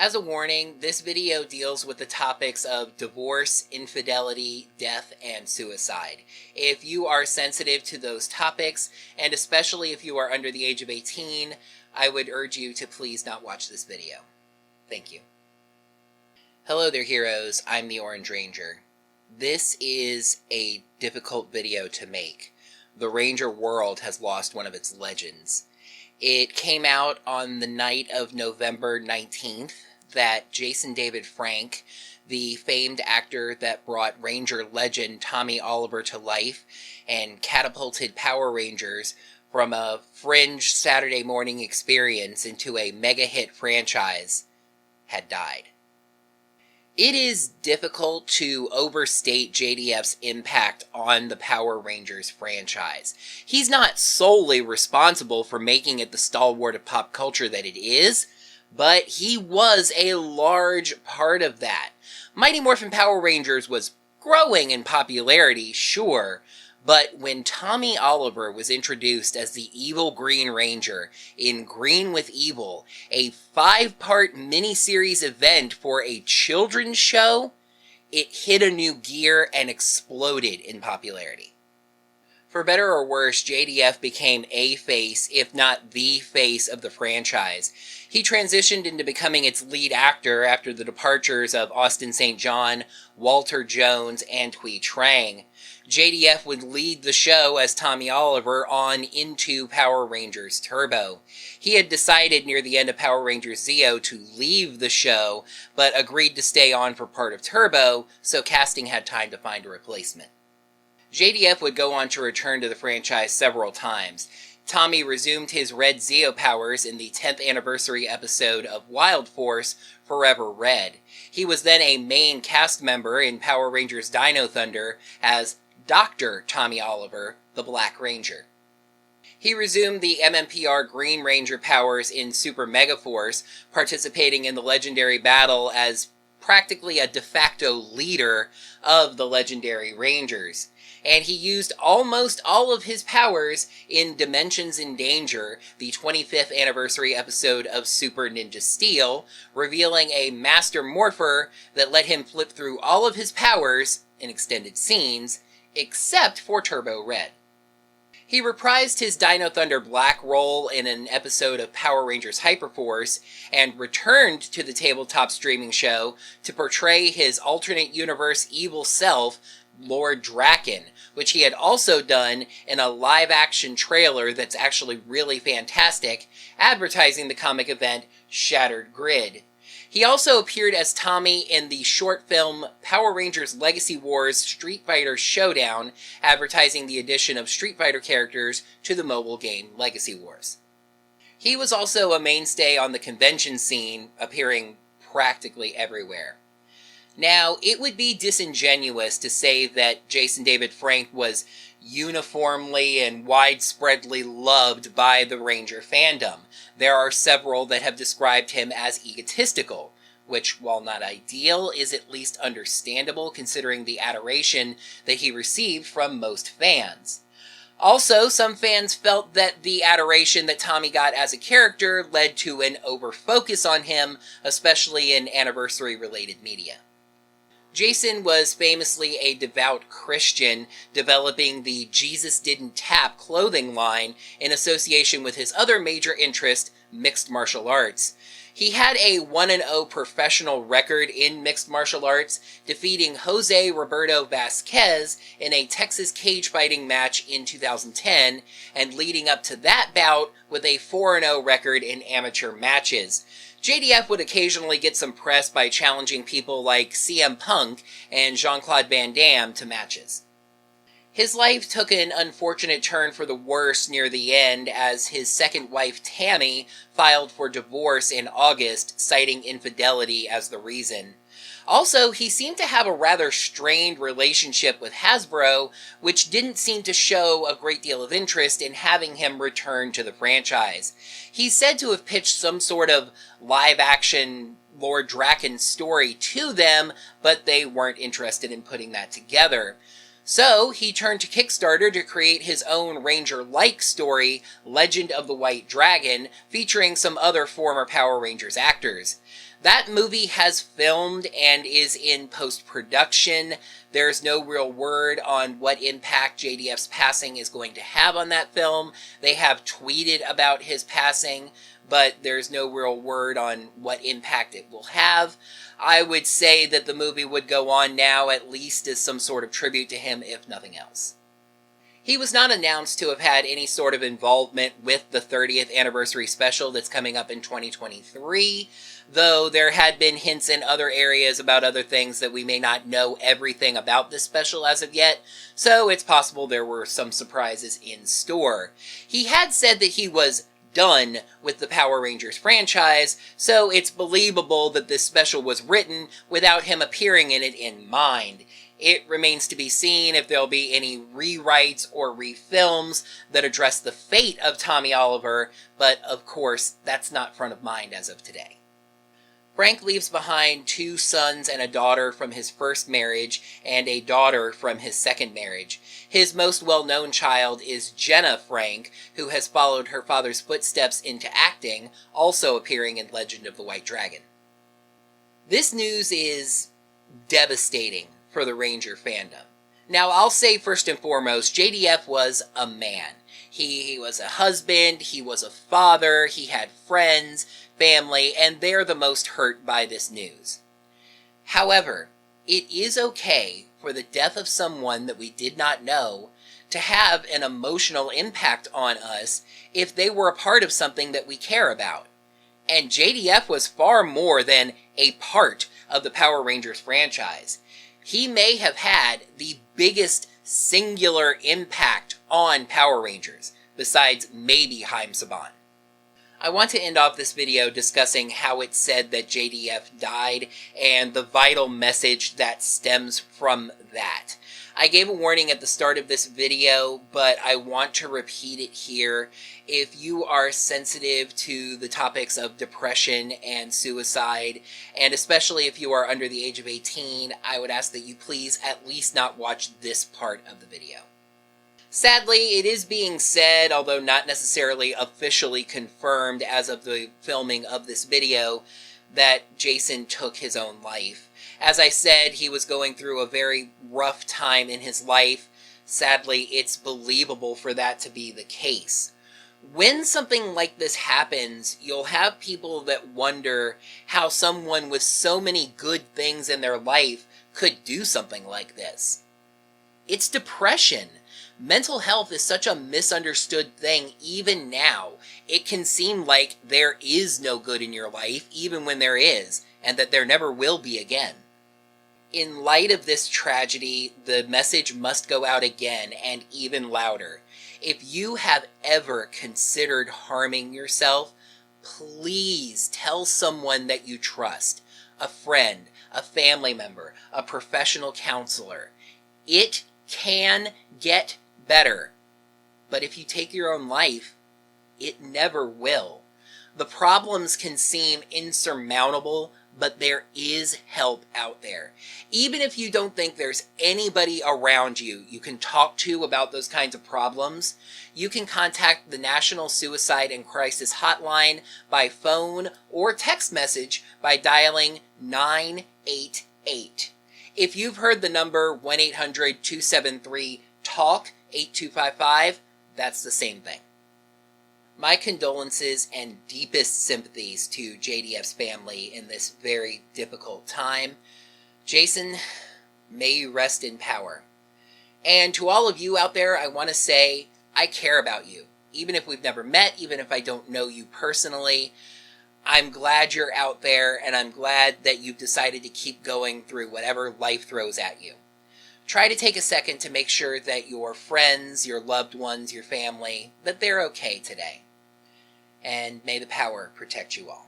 As a warning, this video deals with the topics of divorce, infidelity, death, and suicide. If you are sensitive to those topics, and especially if you are under the age of 18, I would urge you to please not watch this video. Thank you. Hello there, heroes. I'm the Orange Ranger. This is a difficult video to make. The Ranger world has lost one of its legends. It came out on the night of November 19th that Jason David Frank, the famed actor that brought Ranger legend Tommy Oliver to life and catapulted Power Rangers from a fringe Saturday morning experience into a mega hit franchise, had died. It is difficult to overstate JDF's impact on the Power Rangers franchise. He's not solely responsible for making it the stalwart of pop culture that it is, but he was a large part of that. Mighty Morphin Power Rangers was growing in popularity, sure, but when Tommy Oliver was introduced as the evil Green Ranger in Green with Evil, a 5-part miniseries event for a children's show, it hit a new gear and exploded in popularity. For better or worse, JDF became a face, if not the face, of the franchise. He transitioned into becoming its lead actor after the departures of Austin St. John, Walter Jones, and Huy Trang. JDF would lead the show as Tommy Oliver on into Power Rangers Turbo. He had decided near the end of Power Rangers Zeo to leave the show, but agreed to stay on for part of Turbo, so casting had time to find a replacement. JDF would go on to return to the franchise several times. Tommy resumed his Red Zeo powers in the 10th anniversary episode of Wild Force, Forever Red. He was then a main cast member in Power Rangers Dino Thunder as Dr. Tommy Oliver, the Black Ranger. He resumed the MMPR Green Ranger powers in Super Megaforce, participating in the legendary battle as practically a de facto leader of the legendary Rangers. And he used almost all of his powers in Dimensions in Danger, the 25th anniversary episode of Super Ninja Steel, revealing a Master Morpher that let him flip through all of his powers in extended scenes, except for Turbo Red. He reprised his Dino Thunder Black role in an episode of Power Rangers Hyperforce, and returned to the tabletop streaming show to portray his alternate universe evil self, Lord Draken, which he had also done in a live-action trailer that's actually really fantastic, advertising the comic event Shattered Grid. He also appeared as Tommy in the short film Power Rangers Legacy Wars Street Fighter Showdown, advertising the addition of Street Fighter characters to the mobile game Legacy Wars. He was also a mainstay on the convention scene, appearing practically everywhere. Now, it would be disingenuous to say that Jason David Frank was uniformly and widespreadly loved by the Ranger fandom. There are several that have described him as egotistical, which, while not ideal, is at least understandable considering the adoration that he received from most fans. Also, some fans felt that the adoration that Tommy got as a character led to an over-focus on him, especially in anniversary-related media. Jason was famously a devout Christian, developing the Jesus Didn't Tap clothing line in association with his other major interest, mixed martial arts. He had a 1-0 professional record in mixed martial arts, defeating Jose Roberto Vasquez in a Texas cage fighting match in 2010, and leading up to that bout with a 4-0 record in amateur matches. JDF would occasionally get some press by challenging people like CM Punk and Jean-Claude Van Damme to matches. His life took an unfortunate turn for the worse near the end as his second wife, Tammy, filed for divorce in August, citing infidelity as the reason. Also, he seemed to have a rather strained relationship with Hasbro, which didn't seem to show a great deal of interest in having him return to the franchise. He's said to have pitched some sort of live-action Lord Draken story to them, but they weren't interested in putting that together. So, he turned to Kickstarter to create his own Ranger-like story, Legend of the White Dragon, featuring some other former Power Rangers actors. That movie has filmed and is in post-production. There's no real word on what impact JDF's passing is going to have on that film. They have tweeted about his passing, but there's no real word on what impact it will have. I would say that the movie would go on now at least as some sort of tribute to him, if nothing else. He was not announced to have had any sort of involvement with the 30th anniversary special that's coming up in 2023, though there had been hints in other areas about other things that we may not know everything about this special as of yet, so it's possible there were some surprises in store. He had said that he was done with the Power Rangers franchise, so it's believable that this special was written without him appearing in it in mind. It remains to be seen if there'll be any rewrites or refilms that address the fate of Tommy Oliver, but of course, that's not front of mind as of today. Frank leaves behind 2 sons and a daughter from his first marriage and a daughter from his second marriage. His most well-known child is Jenna Frank, who has followed her father's footsteps into acting, also appearing in Legend of the White Dragon. This news is devastating for the Ranger fandom. Now, I'll say first and foremost, JDF was a man. He was a husband, he was a father, he had friends, family, and they're the most hurt by this news. However, it is okay for the death of someone that we did not know to have an emotional impact on us if they were a part of something that we care about. And JDF was far more than a part of the Power Rangers franchise. He may have had the biggest singular impact on Power Rangers, besides maybe Haim Saban. I want to end off this video discussing how it's said that JDF died and the vital message that stems from that. I gave a warning at the start of this video, but I want to repeat it here. If you are sensitive to the topics of depression and suicide, and especially if you are under the age of 18, I would ask that you please at least not watch this part of the video. Sadly, it is being said, although not necessarily officially confirmed as of the filming of this video, that Jason took his own life. As I said, he was going through a very rough time in his life. Sadly, it's believable for that to be the case. When something like this happens, you'll have people that wonder how someone with so many good things in their life could do something like this. It's depression. Mental health is such a misunderstood thing even now. It can seem like there is no good in your life, even when there is, and that there never will be again. In light of this tragedy, the message must go out again, and even louder. If you have ever considered harming yourself, please tell someone that you trust. A friend, a family member, a professional counselor. It can get better. But if you take your own life, it never will. The problems can seem insurmountable, but there is help out there. Even if you don't think there's anybody around you can talk to about those kinds of problems, you can contact the National Suicide and Crisis Hotline by phone or text message by dialing 988. If you've heard the number 1-800-273-TALK 8255, that's the same thing. My condolences and deepest sympathies to JDF's family in this very difficult time. Jason, may you rest in power. And to all of you out there, I want to say, I care about you. Even if we've never met, even if I don't know you personally, I'm glad you're out there, and I'm glad that you've decided to keep going through whatever life throws at you. Try to take a second to make sure that your friends, your loved ones, your family, that they're okay today. And may the power protect you all.